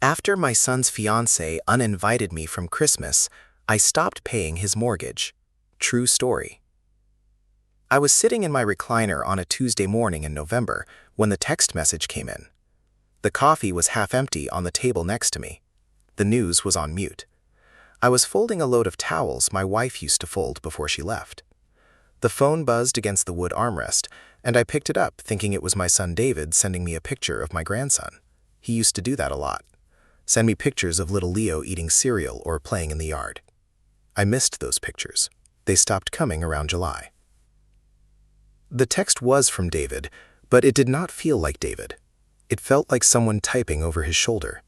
After my son's fiancée uninvited me from Christmas, I stopped paying his mortgage. True story. I was sitting in my recliner on a Tuesday morning in November when the text message came in. The coffee was half empty on the table next to me. The news was on mute. I was folding a load of towels my wife used to fold before she left. The phone buzzed against the wood armrest, and I picked it up thinking it was my son David sending me a picture of my grandson. He used to do that a lot. Send me pictures of little Leo eating cereal or playing in the yard. I missed those pictures. They stopped coming around July. The text was from David, but it did not feel like David. It felt like someone typing over his shoulder.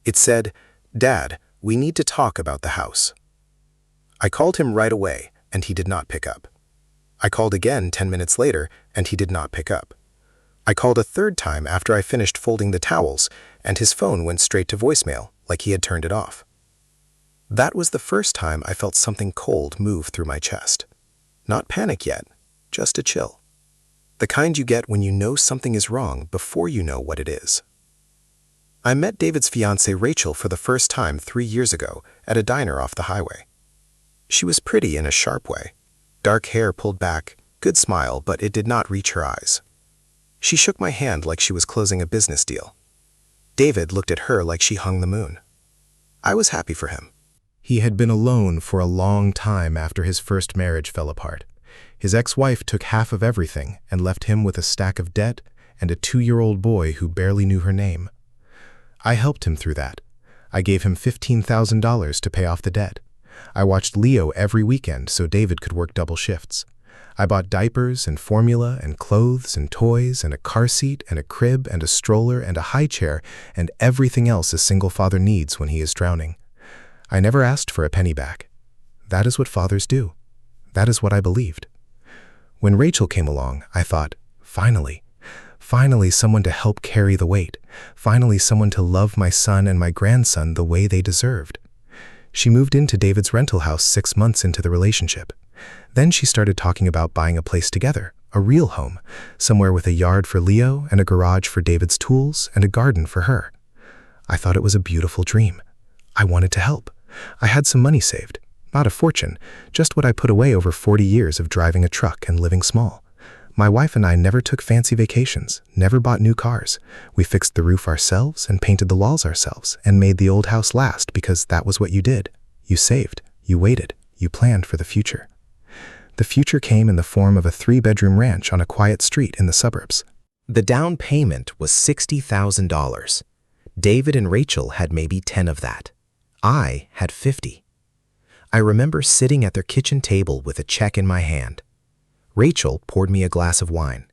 It said, "Dad, we need to talk about the house." I called him right away, and he did not pick up. I called again 10 minutes later, and he did not pick up. I called a third time after I finished folding the towels, and his phone went straight to voicemail, like he had turned it off. That was the first time I felt something cold move through my chest. Not panic yet, just a chill. The kind you get when you know something is wrong before you know what it is. I met David's fiancée Rachel for the first time 3 years ago at a diner off the highway. She was pretty in a sharp way. Dark hair pulled back, good smile, but it did not reach her eyes. She shook my hand like she was closing a business deal. David looked at her like she hung the moon. I was happy for him. He had been alone for a long time after his first marriage fell apart. His ex-wife took half of everything and left him with a stack of debt and a 2-year-old boy who barely knew her name. I helped him through that. I gave him $15,000 to pay off the debt. I watched Leo every weekend so David could work double shifts. I bought diapers and formula and clothes and toys and a car seat and a crib and a stroller and a high chair and everything else a single father needs when he is drowning. I never asked for a penny back. That is what fathers do. That is what I believed. When Rachel came along, I thought, finally someone to help carry the weight. Finally someone to love my son and my grandson the way they deserved. She moved into David's rental house 6 months into the relationship. Then she started talking about buying a place together, a real home, somewhere with a yard for Leo and a garage for David's tools and a garden for her. I thought it was a beautiful dream. I wanted to help. I had some money saved, not a fortune, just what I put away over 40 years of driving a truck and living small. My wife and I never took fancy vacations, never bought new cars. We fixed the roof ourselves and painted the walls ourselves and made the old house last because that was what you did. You saved, you waited, you planned for the future. The future came in the form of a 3-bedroom ranch on a quiet street in the suburbs. The down payment was $60,000. David and Rachel had maybe 10 of that. I had 50. I remember sitting at their kitchen table with a check in my hand. Rachel poured me a glass of wine.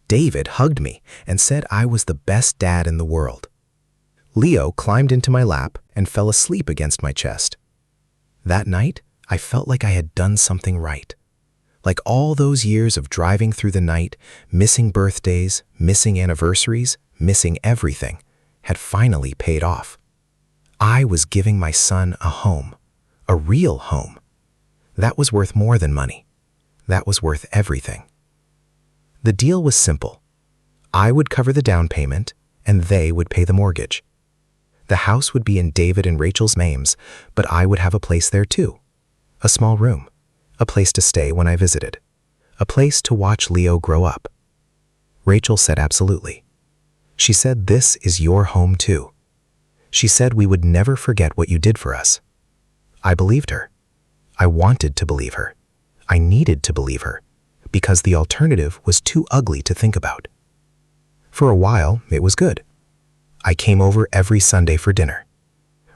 David hugged me and said I was the best dad in the world. Leo climbed into my lap and fell asleep against my chest. That night, I felt like I had done something right. Like all those years of driving through the night, missing birthdays, missing anniversaries, missing everything, had finally paid off. I was giving my son a home, a real home. That was worth more than money. That was worth everything. The deal was simple. I would cover the down payment, and they would pay the mortgage. The house would be in David and Rachel's names, but I would have a place there too. A small room, a place to stay when I visited, a place to watch Leo grow up. Rachel said absolutely. She said this is your home too. She said we would never forget what you did for us. I believed her. I wanted to believe her. I needed to believe her, because the alternative was too ugly to think about. For a while, it was good. I came over every Sunday for dinner.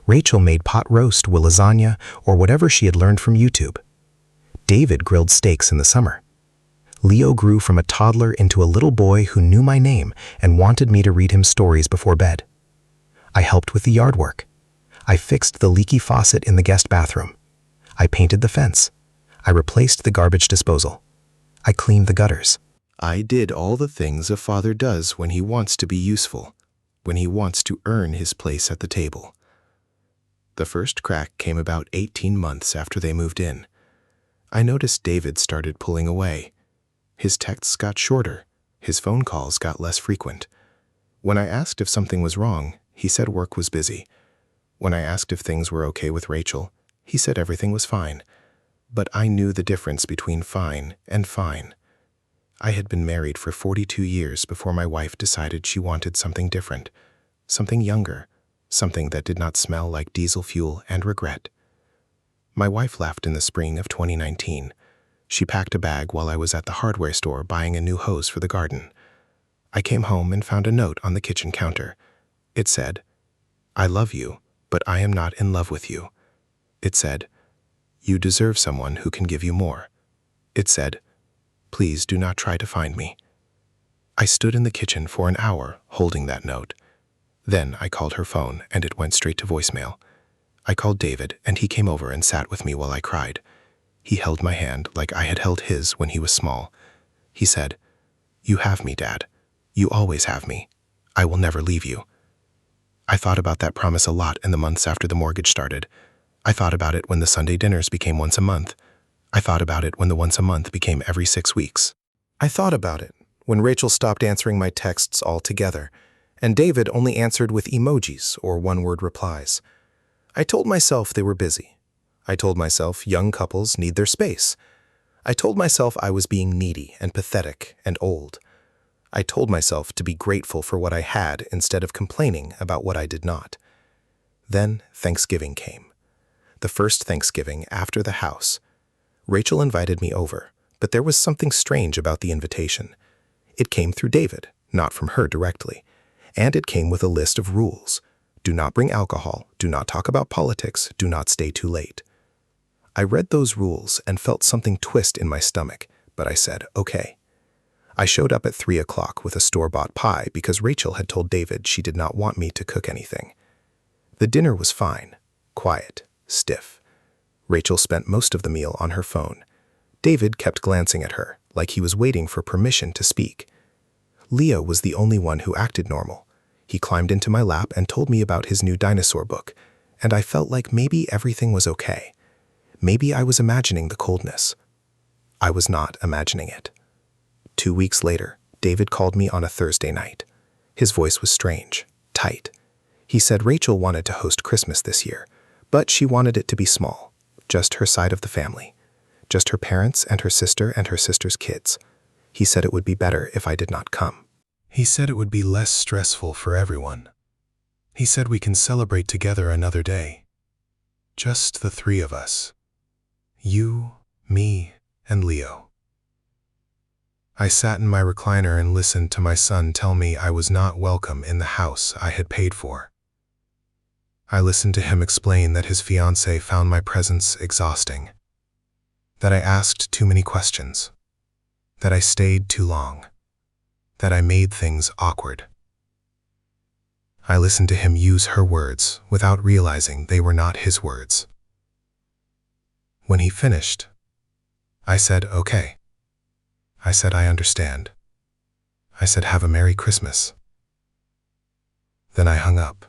Rachel made pot roast with lasagna or whatever she had learned from YouTube. David grilled steaks in the summer. Leo grew from a toddler into a little boy who knew my name and wanted me to read him stories before bed. I helped with the yard work. I fixed the leaky faucet in the guest bathroom. I painted the fence. I replaced the garbage disposal. I cleaned the gutters. I did all the things a father does when he wants to be useful, when he wants to earn his place at the table. The first crack came about 18 months after they moved in. I noticed David started pulling away. His texts got shorter. His phone calls got less frequent. When I asked if something was wrong, He said work was busy. When I asked if things were okay with Rachel, he said everything was fine. But I knew the difference between fine and fine. I had been married for 42 years before my wife decided she wanted something different, something younger, something that did not smell like diesel fuel and regret. My wife left in the spring of 2019. She packed a bag while I was at the hardware store buying a new hose for the garden. I came home and found a note on the kitchen counter. It said, "I love you, but I am not in love with you." It said, "You deserve someone who can give you more." It said, "Please do not try to find me." I stood in the kitchen for an hour holding that note. Then I called her phone and it went straight to voicemail. I called David and he came over and sat with me while I cried. He held my hand like I had held his when he was small. He said, "You have me, Dad. You always have me. I will never leave you." I thought about that promise a lot in the months after the mortgage started. I thought about it when the Sunday dinners became once a month. I thought about it when the once a month became every 6 weeks. I thought about it when Rachel stopped answering my texts altogether, and David only answered with emojis or one-word replies. I told myself they were busy. I told myself young couples need their space. I told myself I was being needy and pathetic and old. I told myself to be grateful for what I had instead of complaining about what I did not. Then Thanksgiving came. The first Thanksgiving after the house. Rachel invited me over, but there was something strange about the invitation. It came through David, not from her directly, and it came with a list of rules. Do not bring alcohol, do not talk about politics, do not stay too late. I read those rules and felt something twist in my stomach, but I said, okay. I showed up at 3 o'clock with a store-bought pie because Rachel had told David she did not want me to cook anything. The dinner was fine, quiet, stiff. Rachel spent most of the meal on her phone. David kept glancing at her, like he was waiting for permission to speak. Leo was the only one who acted normal. He climbed into my lap and told me about his new dinosaur book, and I felt like maybe everything was okay. Maybe I was imagining the coldness. I was not imagining it. 2 weeks later, David called me on a Thursday night. His voice was strange, tight. He said Rachel wanted to host Christmas this year, but she wanted it to be small, just her side of the family, just her parents and her sister's kids. He said it would be better if I did not come. He said it would be less stressful for everyone. He said we can celebrate together another day. Just the 3 of us. You, me, and Leo. I sat in my recliner and listened to my son tell me I was not welcome in the house I had paid for. I listened to him explain that his fiancée found my presence exhausting, that I asked too many questions, that I stayed too long, that I made things awkward. I listened to him use her words without realizing they were not his words. When he finished, I said, okay. I said, I understand. I said, have a Merry Christmas. Then I hung up,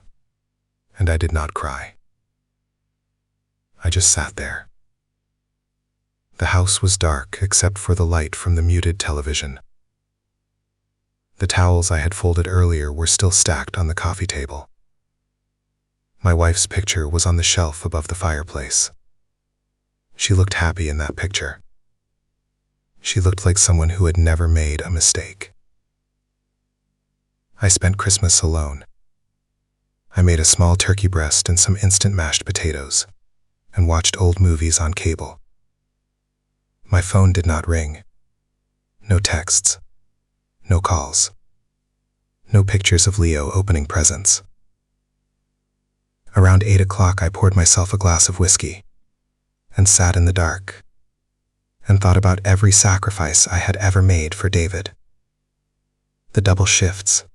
and I did not cry. I just sat there. The house was dark except for the light from the muted television. The towels I had folded earlier were still stacked on the coffee table. My wife's picture was on the shelf above the fireplace. She looked happy in that picture. She looked like someone who had never made a mistake. I spent Christmas alone. I made a small turkey breast and some instant mashed potatoes, and watched old movies on cable. My phone did not ring. No texts. No calls. No pictures of Leo opening presents. Around 8 o'clock I poured myself a glass of whiskey and sat in the dark and thought about every sacrifice I had ever made for David. The double shifts,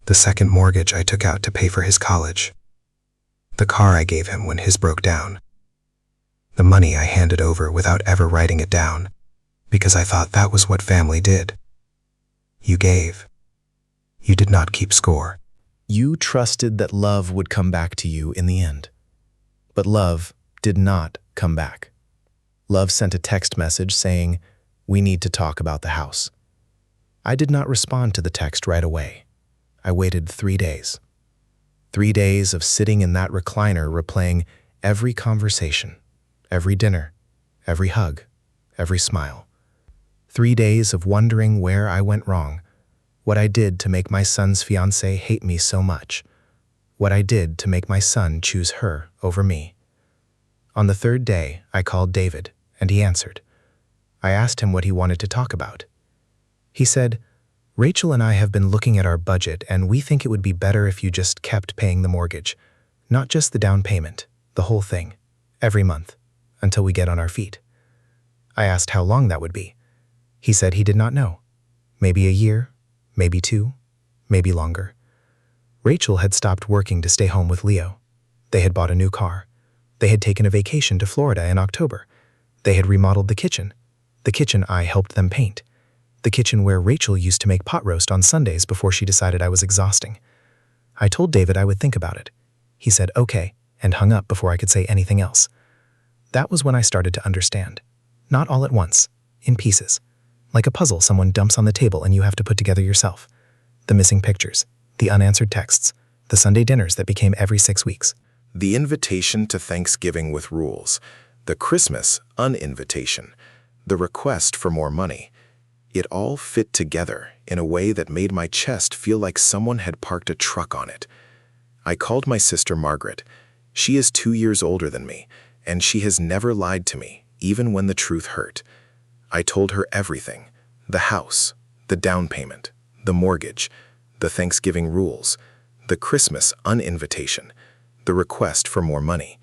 the second mortgage I took out to pay for his college, the car I gave him when his broke down, the money I handed over without ever writing it down because I thought that was what family did. You gave. You did not keep score. You trusted that love would come back to you in the end. But love did not come back. Love sent a text message saying, "We need to talk about the house." I did not respond to the text right away. I waited 3 days. 3 days of sitting in that recliner replaying every conversation, every dinner, every hug, every smile. 3 days of wondering where I went wrong, what I did to make my son's fiancée hate me so much, what I did to make my son choose her over me. On the third day, I called David, and he answered. I asked him what he wanted to talk about. He said, "Rachel and I have been looking at our budget, and we think it would be better if you just kept paying the mortgage, not just the down payment, the whole thing, every month, until we get on our feet." I asked how long that would be. He said he did not know. Maybe a year, maybe 2, maybe longer. Rachel had stopped working to stay home with Leo. They had bought a new car. They had taken a vacation to Florida in October. They had remodeled the kitchen I helped them paint, the kitchen where Rachel used to make pot roast on Sundays before she decided I was exhausting. I told David I would think about it. He said okay, and hung up before I could say anything else. That was when I started to understand. Not all at once, in pieces. Like a puzzle someone dumps on the table and you have to put together yourself. The missing pictures, the unanswered texts, the Sunday dinners that became every 6 weeks. The invitation to Thanksgiving with rules, the Christmas uninvitation, the request for more money. It all fit together in a way that made my chest feel like someone had parked a truck on it. I called my sister Margaret. She is 2 years older than me, and she has never lied to me, even when the truth hurt. I told her everything: the house, the down payment, the mortgage, the Thanksgiving rules, the Christmas uninvitation, the request for more money.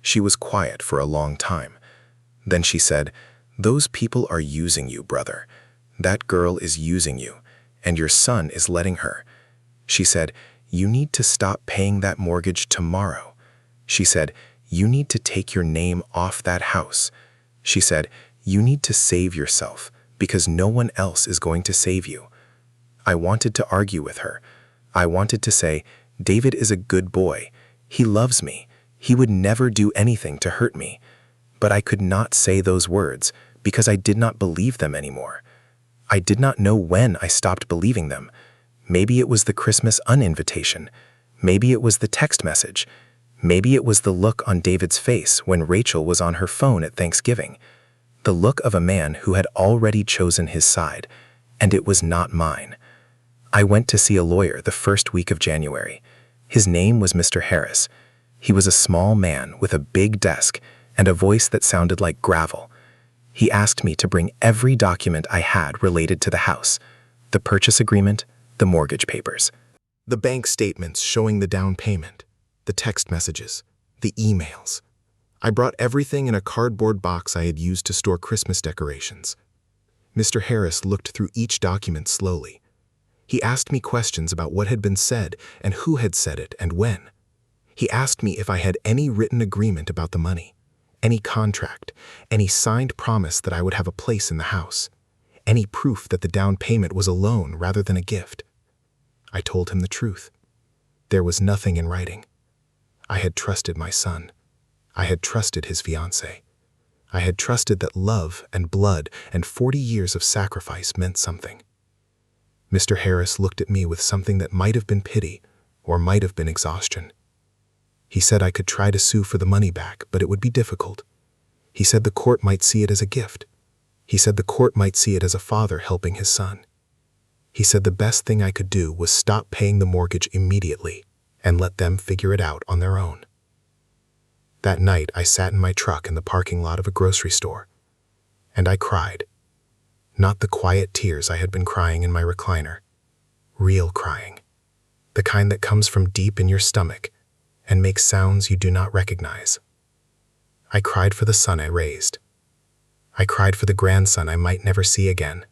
She was quiet for a long time. Then she said, "Those people are using you, brother. That girl is using you, and your son is letting her." She said, "You need to stop paying that mortgage tomorrow." She said, "You need to take your name off that house." She said, "You need to save yourself, because no one else is going to save you." I wanted to argue with her. I wanted to say, "David is a good boy. He loves me. He would never do anything to hurt me." But I could not say those words because I did not believe them anymore. I did not know when I stopped believing them. Maybe it was the Christmas uninvitation. Maybe it was the text message. Maybe it was the look on David's face when Rachel was on her phone at Thanksgiving. The look of a man who had already chosen his side, and it was not mine. I went to see a lawyer the first week of January. His name was Mr. Harris. He was a small man with a big desk and a voice that sounded like gravel. He asked me to bring every document I had related to the house: the purchase agreement, the mortgage papers, the bank statements showing the down payment, the text messages, the emails. I brought everything in a cardboard box I had used to store Christmas decorations. Mr. Harris looked through each document slowly. He asked me questions about what had been said and who had said it and when. He asked me if I had any written agreement about the money, any contract, any signed promise that I would have a place in the house, any proof that the down payment was a loan rather than a gift. I told him the truth. There was nothing in writing. I had trusted my son. I had trusted his fiancée. I had trusted that love and blood and 40 years of sacrifice meant something. Mr. Harris looked at me with something that might have been pity or might have been exhaustion. He said I could try to sue for the money back, but it would be difficult. He said the court might see it as a gift. He said the court might see it as a father helping his son. He said the best thing I could do was stop paying the mortgage immediately and let them figure it out on their own. That night, I sat in my truck in the parking lot of a grocery store, and I cried. Not the quiet tears I had been crying in my recliner. Real crying. The kind that comes from deep in your stomach and makes sounds you do not recognize. I cried for the son I raised. I cried for the grandson I might never see again.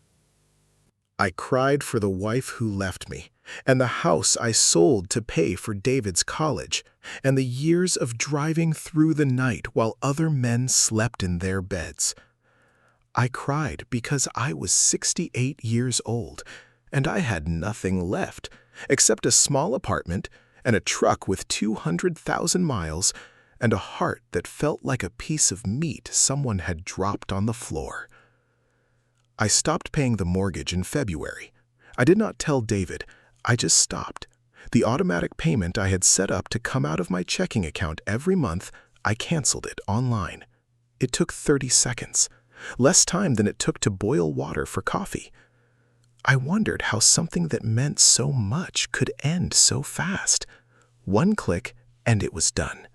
I cried for the wife who left me, and the house I sold to pay for David's college, and the years of driving through the night while other men slept in their beds. I cried because I was 68 years old, and I had nothing left except a small apartment and a truck with 200,000 miles and a heart that felt like a piece of meat someone had dropped on the floor. I stopped paying the mortgage in February. I did not tell David. I just stopped. The automatic payment I had set up to come out of my checking account every month, I canceled it online. It took 30 seconds, less time than it took to boil water for coffee. I wondered how something that meant so much could end so fast. One click, and it was done.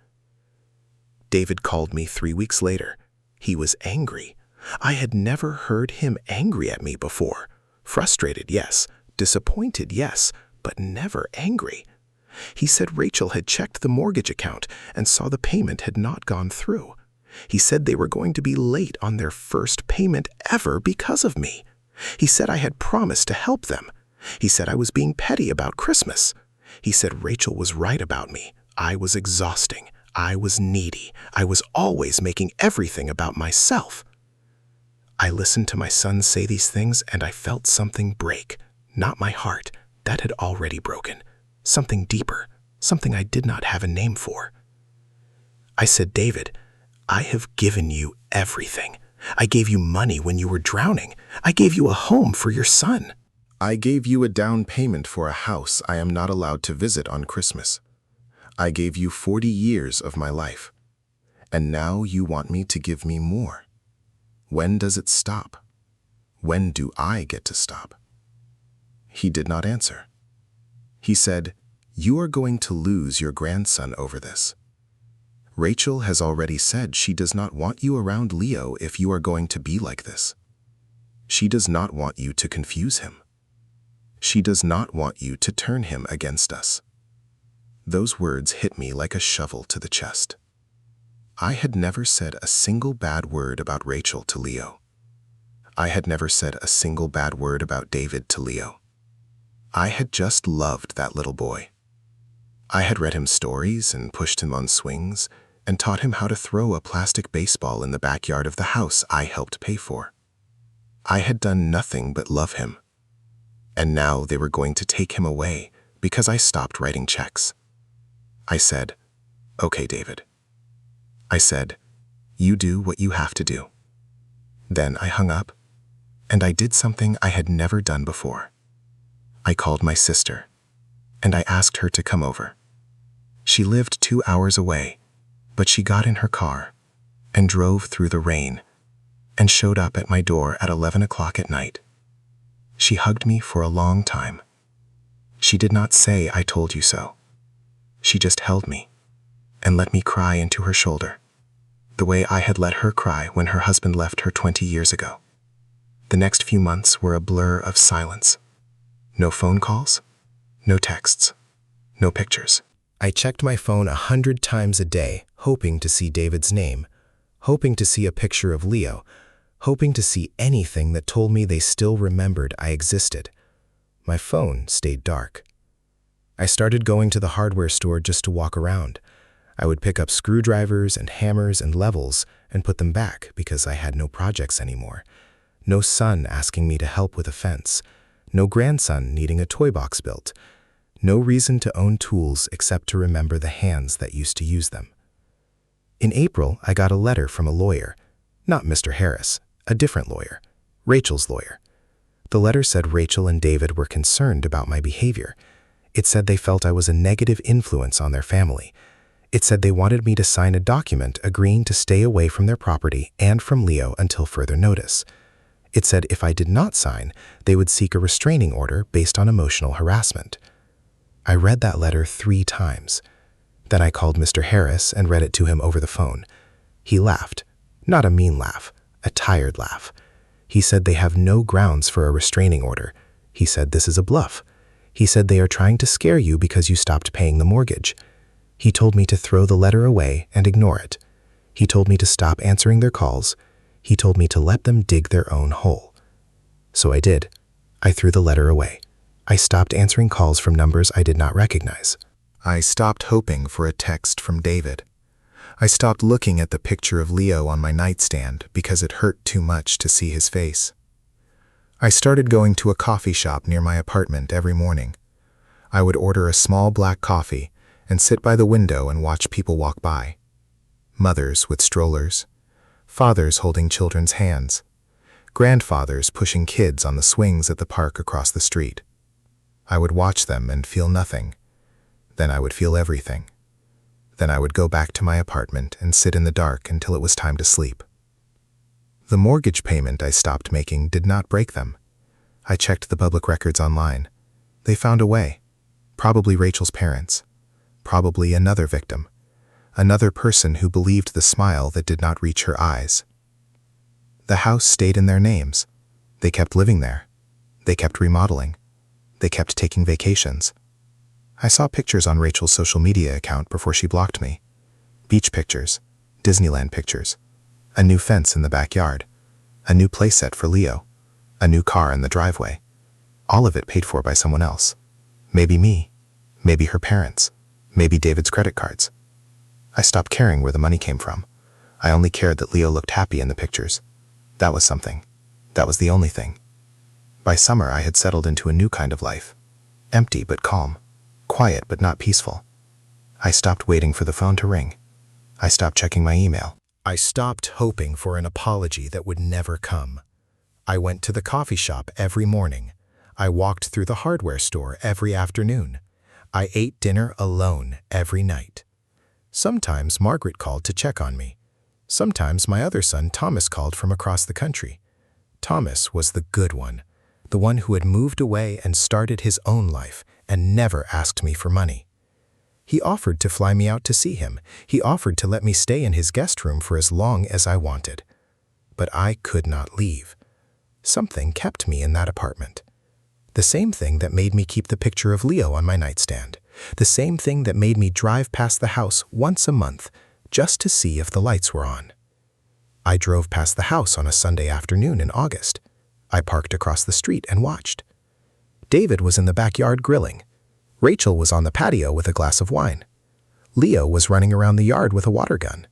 David called me 3 weeks later. He was angry. I had never heard him angry at me before. Frustrated, yes. Disappointed, yes, but never angry. He said Rachel had checked the mortgage account and saw the payment had not gone through. He said they were going to be late on their first payment ever because of me. He said I had promised to help them. He said I was being petty about Christmas. He said Rachel was right about me. I was exhausting. I was needy. I was always making everything about myself. I listened to my son say these things and I felt something break. Not my heart. That had already broken. Something deeper. Something I did not have a name for. I said, David, I have given you everything. I gave you money when you were drowning. I gave you a home for your son. I gave you a down payment for a house I am not allowed to visit on Christmas. I gave you 40 years of my life. And now you want me to give me more. When does it stop? When do I get to stop? He did not answer. He said, You are going to lose your grandson over this. Rachel has already said she does not want you around Leo if you are going to be like this. She does not want you to confuse him. She does not want you to turn him against us. Those words hit me like a shovel to the chest. I had never said a single bad word about Rachel to Leo. I had never said a single bad word about David to Leo. I had just loved that little boy. I had read him stories and pushed him on swings and taught him how to throw a plastic baseball in the backyard of the house I helped pay for. I had done nothing but love him. And now they were going to take him away because I stopped writing checks. I said, Okay, David. I said, You do what you have to do. Then I hung up, and I did something I had never done before. I called my sister, and I asked her to come over. She lived 2 hours away, but she got in her car and drove through the rain and showed up at my door at 11 o'clock at night. She hugged me for a long time. She did not say, I told you so. She just held me and let me cry into her shoulder, the way I had let her cry when her husband left her 20 years ago. The next few months were a blur of silence. No phone calls, no texts, no pictures. I checked my phone 100 times a day, hoping to see David's name, hoping to see a picture of Leo, hoping to see anything that told me they still remembered I existed. My phone stayed dark. I started going to the hardware store just to walk around. I would pick up screwdrivers and hammers and levels and put them back because I had no projects anymore. No son asking me to help with a fence. No grandson needing a toy box built. No reason to own tools except to remember the hands that used to use them. In April, I got a letter from a lawyer. Not Mr. Harris, a different lawyer. Rachel's lawyer. The letter said Rachel and David were concerned about my behavior. It said they felt I was a negative influence on their family. It said they wanted me to sign a document agreeing to stay away from their property and from Leo until further notice. It said if I did not sign, they would seek a restraining order based on emotional harassment. I read that letter 3 times. Then I called Mr. Harris and read it to him over the phone. He laughed. Not a mean laugh, a tired laugh. He said they have no grounds for a restraining order. He said this is a bluff. He said they are trying to scare you because you stopped paying the mortgage. He told me to throw the letter away and ignore it. He told me to stop answering their calls. He told me to let them dig their own hole. So I did. I threw the letter away. I stopped answering calls from numbers I did not recognize. I stopped hoping for a text from David. I stopped looking at the picture of Leo on my nightstand because it hurt too much to see his face. I started going to a coffee shop near my apartment every morning. I would order a small black coffee and sit by the window and watch people walk by. Mothers with strollers, fathers holding children's hands, grandfathers pushing kids on the swings at the park across the street. I would watch them and feel nothing, Then I would feel everything. Then I would go back to my apartment and sit in the dark until it was time to sleep. The mortgage payment I stopped making did not break them. I checked the public records online. They found a way. Probably Rachel's parents. Probably another victim. Another person who believed the smile that did not reach her eyes. The house stayed in their names. They kept living there. They kept remodeling. They kept taking vacations. I saw pictures on Rachel's social media account before she blocked me. Beach pictures, Disneyland pictures, a new fence in the backyard, a new playset for Leo, a new car in the driveway. All of it paid for by someone else. Maybe me, maybe her parents, maybe David's credit cards. I stopped caring where the money came from. I only cared that Leo looked happy in the pictures. That was something. That was the only thing. By summer, I had settled into a new kind of life. Empty but calm. Quiet but not peaceful. I stopped waiting for the phone to ring. I stopped checking my email. I stopped hoping for an apology that would never come. I went to the coffee shop every morning. I walked through the hardware store every afternoon. I ate dinner alone every night. Sometimes Margaret called to check on me. Sometimes my other son Thomas called from across the country. Thomas was the good one, the one who had moved away and started his own life and never asked me for money. He offered to fly me out to see him. He offered to let me stay in his guest room for as long as I wanted. But I could not leave. Something kept me in that apartment. The same thing that made me keep the picture of Leo on my nightstand. The same thing that made me drive past the house once a month just to see if the lights were on. I drove past the house on a Sunday afternoon in August. I parked across the street and watched. David was in the backyard grilling. Rachel was on the patio with a glass of wine. Leo was running around the yard with a water gun.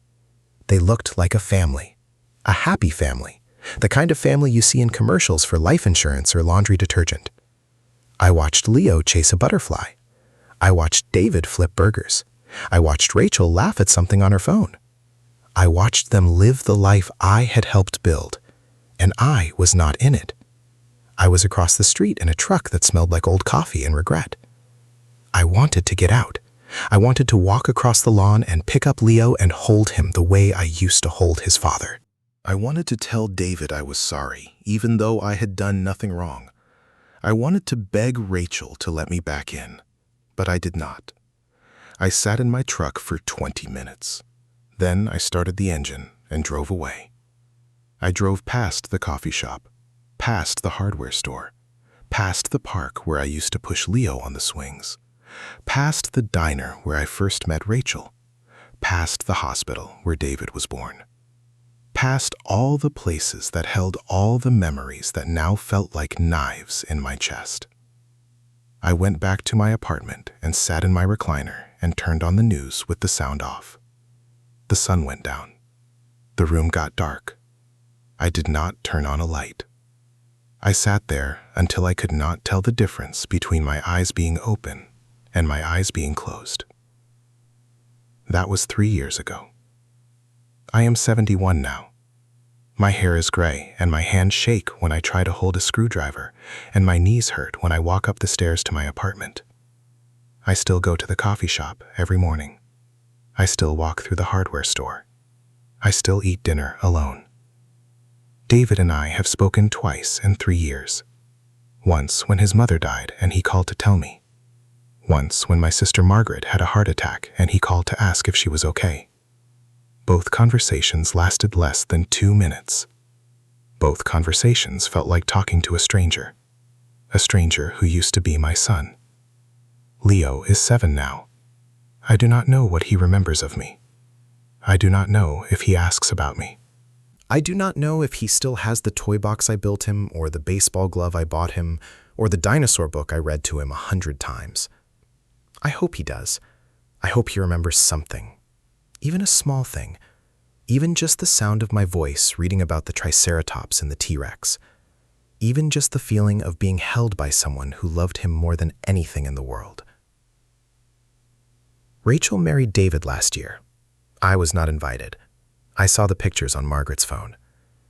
They looked like a family, a happy family, the kind of family you see in commercials for life insurance or laundry detergent. I watched Leo chase a butterfly. I watched David flip burgers. I watched Rachel laugh at something on her phone. I watched them live the life I had helped build, and I was not in it. I was across the street in a truck that smelled like old coffee and regret. I wanted to get out. I wanted to walk across the lawn and pick up Leo and hold him the way I used to hold his father. I wanted to tell David I was sorry, even though I had done nothing wrong. I wanted to beg Rachel to let me back in, but I did not. I sat in my truck for 20 minutes. Then I started the engine and drove away. I drove past the coffee shop, past the hardware store, past the park where I used to push Leo on the swings, past the diner where I first met Rachel, past the hospital where David was born, past all the places that held all the memories that now felt like knives in my chest. I went back to my apartment and sat in my recliner and turned on the news with the sound off. The sun went down. The room got dark. I did not turn on a light. I sat there until I could not tell the difference between my eyes being open and my eyes being closed. That was 3 years ago. I am 71 now. My hair is gray and my hands shake when I try to hold a screwdriver, and my knees hurt when I walk up the stairs to my apartment. I still go to the coffee shop every morning. I still walk through the hardware store. I still eat dinner alone. David and I have spoken twice in 3 years. Once when his mother died and he called to tell me. Once when my sister Margaret had a heart attack and he called to ask if she was okay. Both conversations lasted less than 2 minutes. Both conversations felt like talking to a stranger who used to be my son. Leo is 7 now. I do not know what he remembers of me. I do not know if he asks about me. I do not know if he still has the toy box I built him, or the baseball glove I bought him, or the dinosaur book I read to him 100 times. I hope he does. I hope he remembers something. Even a small thing. Even just the sound of my voice reading about the Triceratops and the T-Rex. Even just the feeling of being held by someone who loved him more than anything in the world. Rachel married David last year. I was not invited. I saw the pictures on Margaret's phone.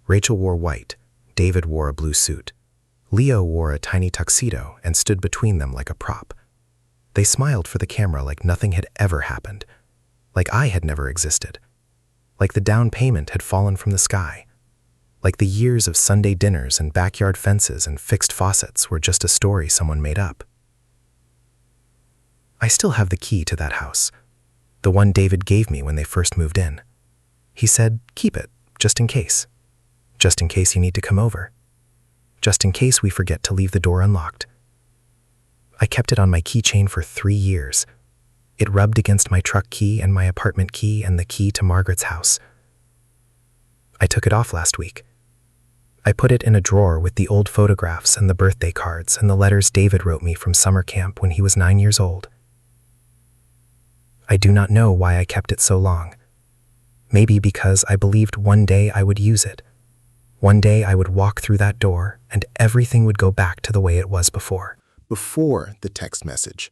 Rachel wore white. David wore a blue suit. Leo wore a tiny tuxedo and stood between them like a prop. They smiled for the camera like nothing had ever happened, like I had never existed, like the down payment had fallen from the sky, like the years of Sunday dinners and backyard fences and fixed faucets were just a story someone made up. I still have the key to that house, the one David gave me when they first moved in. He said, "Keep it, just in case. Just in case you need to come over. Just in case we forget to leave the door unlocked." I kept it on my keychain for 3 years. It rubbed against my truck key and my apartment key and the key to Margaret's house. I took it off last week. I put it in a drawer with the old photographs and the birthday cards and the letters David wrote me from summer camp when he was 9 years old. I do not know why I kept it so long. Maybe because I believed one day I would use it. One day I would walk through that door and everything would go back to the way it was before. Before the text message,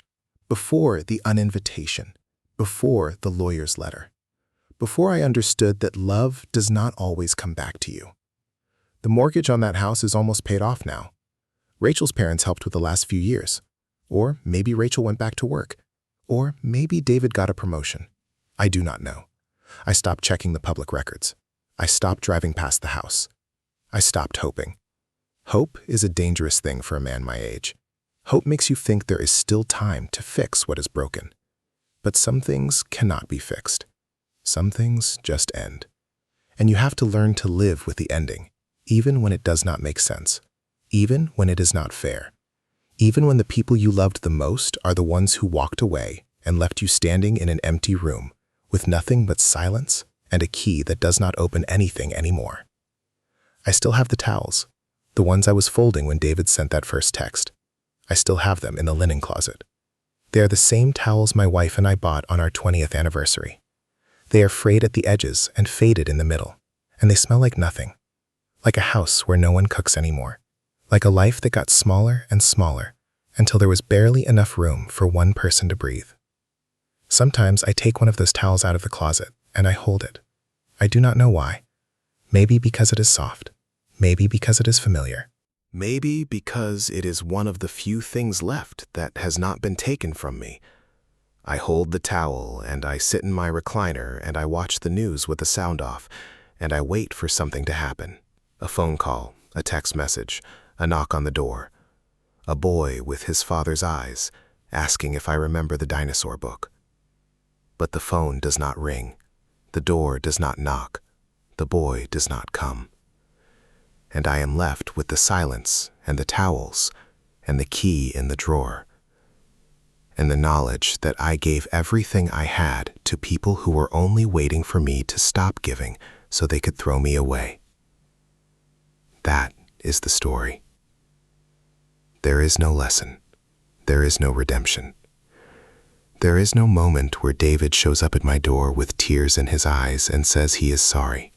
before the uninvitation, before the lawyer's letter, before I understood that love does not always come back to you. The mortgage on that house is almost paid off now. Rachel's parents helped with the last few years. Or maybe Rachel went back to work. Or maybe David got a promotion. I do not know. I stopped checking the public records. I stopped driving past the house. I stopped hoping. Hope is a dangerous thing for a man my age. Hope makes you think there is still time to fix what is broken. But some things cannot be fixed. Some things just end. And you have to learn to live with the ending, even when it does not make sense, even when it is not fair, even when the people you loved the most are the ones who walked away and left you standing in an empty room with nothing but silence and a key that does not open anything anymore. I still have the towels, the ones I was folding when David sent that first text. I still have them in the linen closet. They are the same towels my wife and I bought on our 20th anniversary. They are frayed at the edges and faded in the middle, and they smell like nothing. Like a house where no one cooks anymore. Like a life that got smaller and smaller until there was barely enough room for one person to breathe. Sometimes I take one of those towels out of the closet and I hold it. I do not know why. Maybe because it is soft. Maybe because it is familiar. Maybe because it is one of the few things left that has not been taken from me. I hold the towel and I sit in my recliner and I watch the news with the sound off and I wait for something to happen. A phone call, a text message, a knock on the door. A boy with his father's eyes asking if I remember the dinosaur book. But the phone does not ring. The door does not knock. The boy does not come. And I am left with the silence and the towels and the key in the drawer and the knowledge that I gave everything I had to people who were only waiting for me to stop giving so they could throw me away. That is the story. There is no lesson. There is no redemption. There is no moment where David shows up at my door with tears in his eyes and says he is sorry.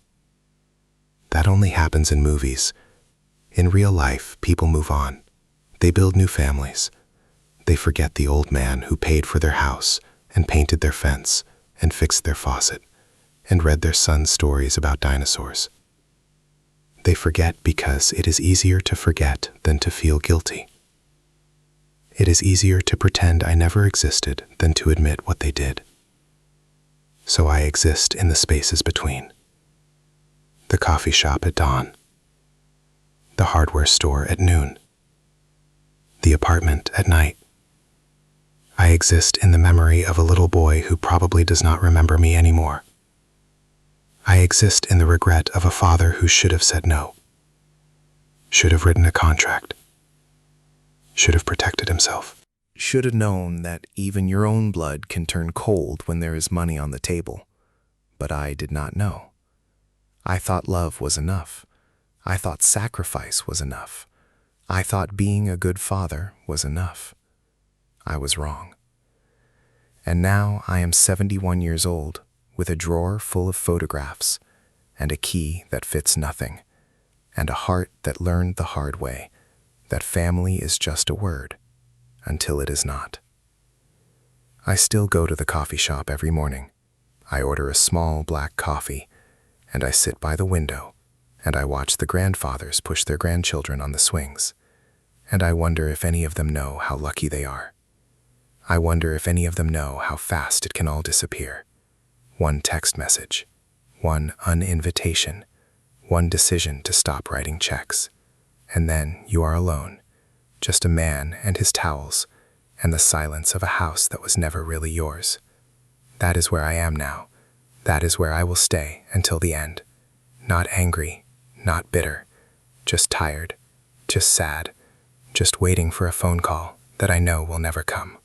That only happens in movies. In real life, people move on. They build new families. They forget the old man who paid for their house and painted their fence and fixed their faucet and read their sons stories about dinosaurs. They forget because it is easier to forget than to feel guilty. It is easier to pretend I never existed than to admit what they did. So I exist in the spaces between. The coffee shop at dawn. The hardware store at noon. The apartment at night. I exist in the memory of a little boy who probably does not remember me anymore. I exist in the regret of a father who should have said no. Should have written a contract. Should have protected himself. Should have known that even your own blood can turn cold when there is money on the table. But I did not know. I thought love was enough. I thought sacrifice was enough. I thought being a good father was enough. I was wrong. And now I am 71 years old, with a drawer full of photographs, and a key that fits nothing, and a heart that learned the hard way that family is just a word, until it is not. I still go to the coffee shop every morning. I order a small black coffee, and I sit by the window, and I watch the grandfathers push their grandchildren on the swings, and I wonder if any of them know how lucky they are. I wonder if any of them know how fast it can all disappear. One text message, one uninvitation, one decision to stop writing checks. And then you are alone, just a man and his towels, and the silence of a house that was never really yours. That is where I am now. That is where I will stay until the end. Not angry, not bitter, just tired, just sad, just waiting for a phone call that I know will never come.